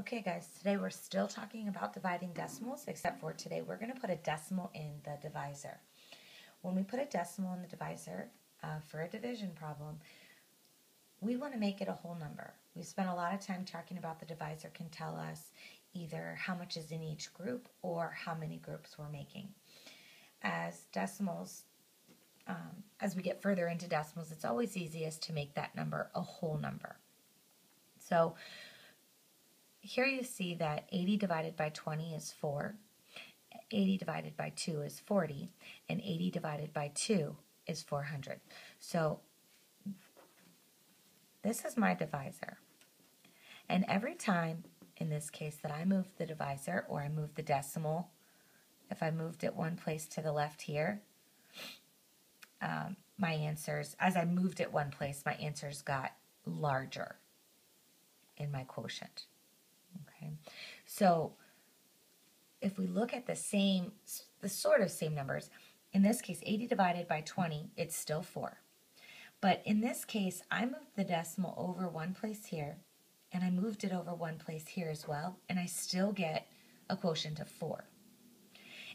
Okay guys, today we're still talking about dividing decimals, except for today we're going to put a decimal in the divisor. When we put a decimal in the divisor for a division problem, we want to make it a whole number. We spent a lot of time talking about the divisor can tell us either how much is in each group or how many groups we're making. As decimals, as we get further into decimals, it's always easiest to make that number a whole number. So here you see that 80 divided by 20 is 4, 80 divided by 2 is 40, and 80 divided by 2 is 400. So this is my divisor. And every time, in this case, that I move the divisor or I move the decimal, if I moved it one place to the left here, my answers, as I moved it one place, my answers got larger in my quotient. Okay, so if we look at the sort of same numbers, in this case 80 divided by 20, it's still 4. But in this case, I moved the decimal over one place here, and I moved it over one place here as well, and I still get a quotient of 4.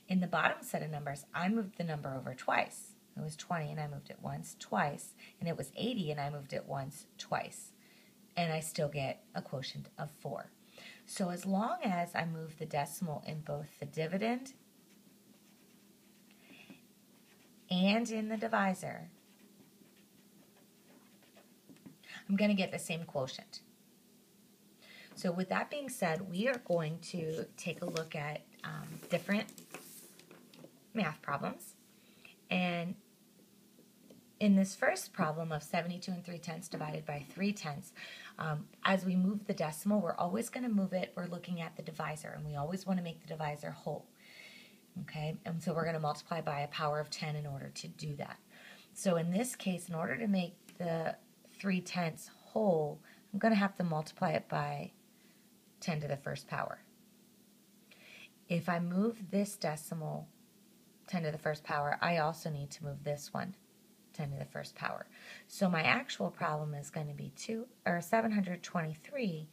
In the bottom set of numbers, I moved the number over twice. It was 20 and I moved it once, twice, and it was 80 and I moved it once, twice. And I still get a quotient of 4. So as long as I move the decimal in both the dividend and in the divisor, I'm going to get the same quotient. So with that being said, we are going to take a look at different math problems. And in this first problem of 72 3/10 divided by 3/10, as we move the decimal, we're always going to move it, we're looking at the divisor, and we always want to make the divisor whole. Okay, and so we're going to multiply by a power of 10 in order to do that. So in this case, in order to make the 3/10 whole, I'm going to have to multiply it by 10 to the first power. If I move this decimal 10 to the first power, I also need to move this one 10 to the first power. So my actual problem is going to be 723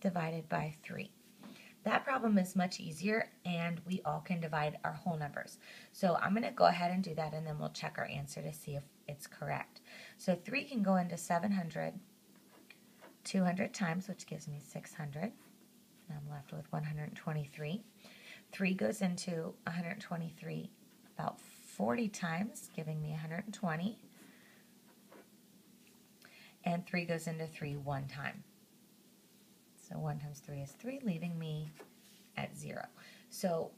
divided by 3. That problem is much easier, and we all can divide our whole numbers. So I'm going to go ahead and do that, and then we'll check our answer to see if it's correct. So 3 can go into 700 200 times, which gives me 600. And I'm left with 123. 3 goes into 123 about 40 times, giving me 120. And 3 goes into 3 one time. So 1 times 3 is 3, leaving me at 0. So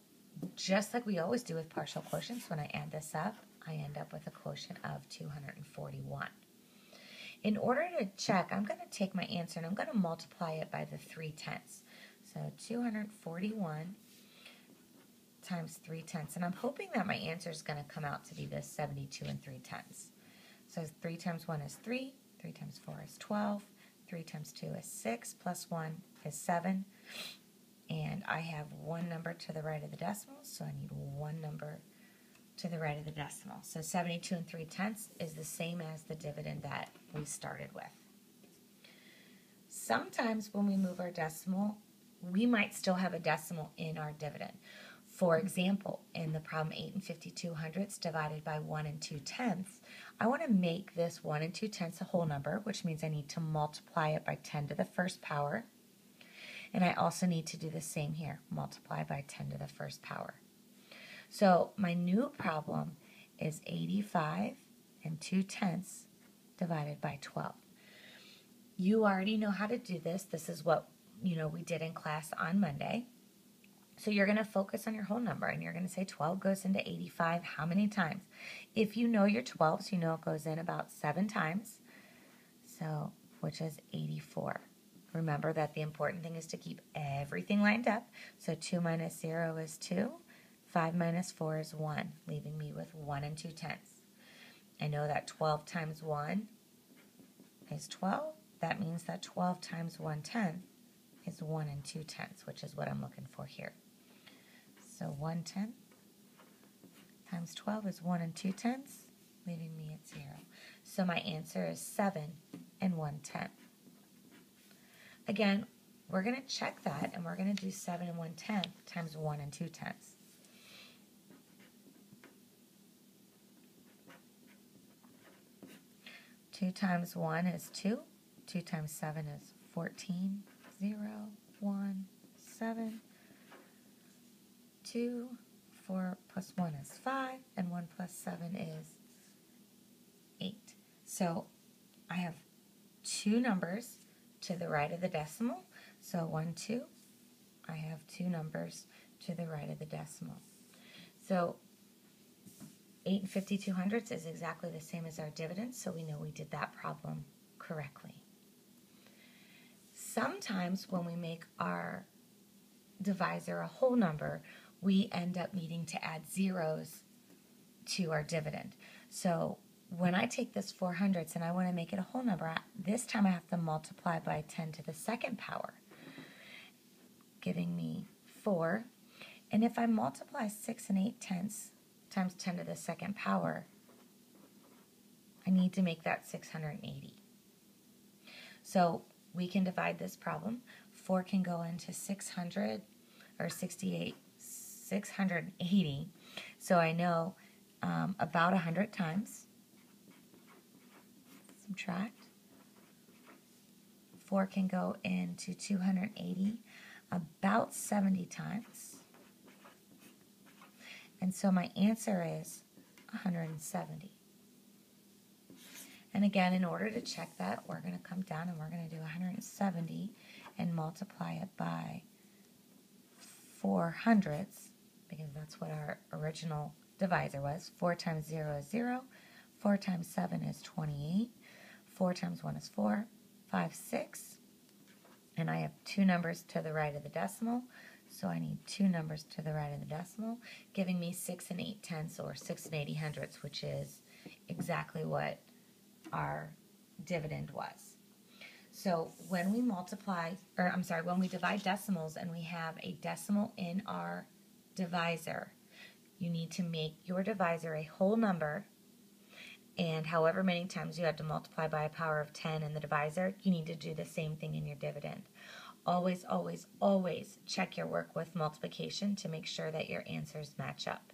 just like we always do with partial quotients, when I add this up, I end up with a quotient of 241. In order to check, I'm going to take my answer and I'm going to multiply it by the 3/10. So 241 times 3/10. And I'm hoping that my answer is going to come out to be this 72 3/10. So 3 times 1 is 3, 3 times 4 is 12, 3 times 2 is 6, plus 1 is 7. And I have one number to the right of the decimal, so I need one number to the right of the decimal. So 72 3/10 is the same as the dividend that we started with. Sometimes when we move our decimal, we might still have a decimal in our dividend. For example, in the problem 8 52/100 divided by 1 2/10, I want to make this 1 2/10 a whole number, which means I need to multiply it by 10 to the first power. And I also need to do the same here, multiply by 10 to the first power. So my new problem is 85 2/10 divided by 12. You already know how to do this. This is what we did in class on Monday. So you're going to focus on your whole number, and you're going to say 12 goes into 85 how many times? If you know your 12s, you know it goes in about 7 times, so which is 84. Remember that the important thing is to keep everything lined up. So 2 minus 0 is 2. 5 minus 4 is 1, leaving me with 1 2/10. I know that 12 times 1 is 12. That means that 12 times 1/10 is 1 2/10, which is what I'm looking for here. So 1/10 times 12 is 1 2/10, leaving me at 0. So my answer is 7 1/10. Again, we're going to check that, and we're going to do 7 1/10 times 1 2/10. 2 times 1 is 2. 2 times 7 is 14. 0, 1, 7. 2, 4 plus 1 is 5, and 1 plus 7 is 8. So I have two numbers to the right of the decimal. So 1, 2. I have two numbers to the right of the decimal. So 8 52/100 is exactly the same as our dividend, so we know we did that problem correctly. Sometimes when we make our divisor a whole number, we end up needing to add zeros to our dividend. So when I take this 400ths and I want to make it a whole number, this time I have to multiply by 10 to the second power, giving me 4. And if I multiply 6 8/10 times 10 to the second power, I need to make that 680. So we can divide this problem. 4 can go into 600 or 68, 680. So I know about 100 times. Subtract. 4 can go into 280 about 70 times. And so my answer is 170. And again, in order to check that, we're going to come down and we're going to do 170 and multiply it by 400ths, because that's what our original divisor was. 4 times 0 is 0. 4 times 7 is 28. 4 times 1 is 4. 5, 6. And I have two numbers to the right of the decimal, so I need two numbers to the right of the decimal, giving me 6 8/10 or 6 80/100, which is exactly what our dividend was. So when we when we divide decimals and we have a decimal in our divisor, you need to make your divisor a whole number, and however many times you had to multiply by a power of 10 in the divisor, you need to do the same thing in your dividend. Always, always, always check your work with multiplication to make sure that your answers match up.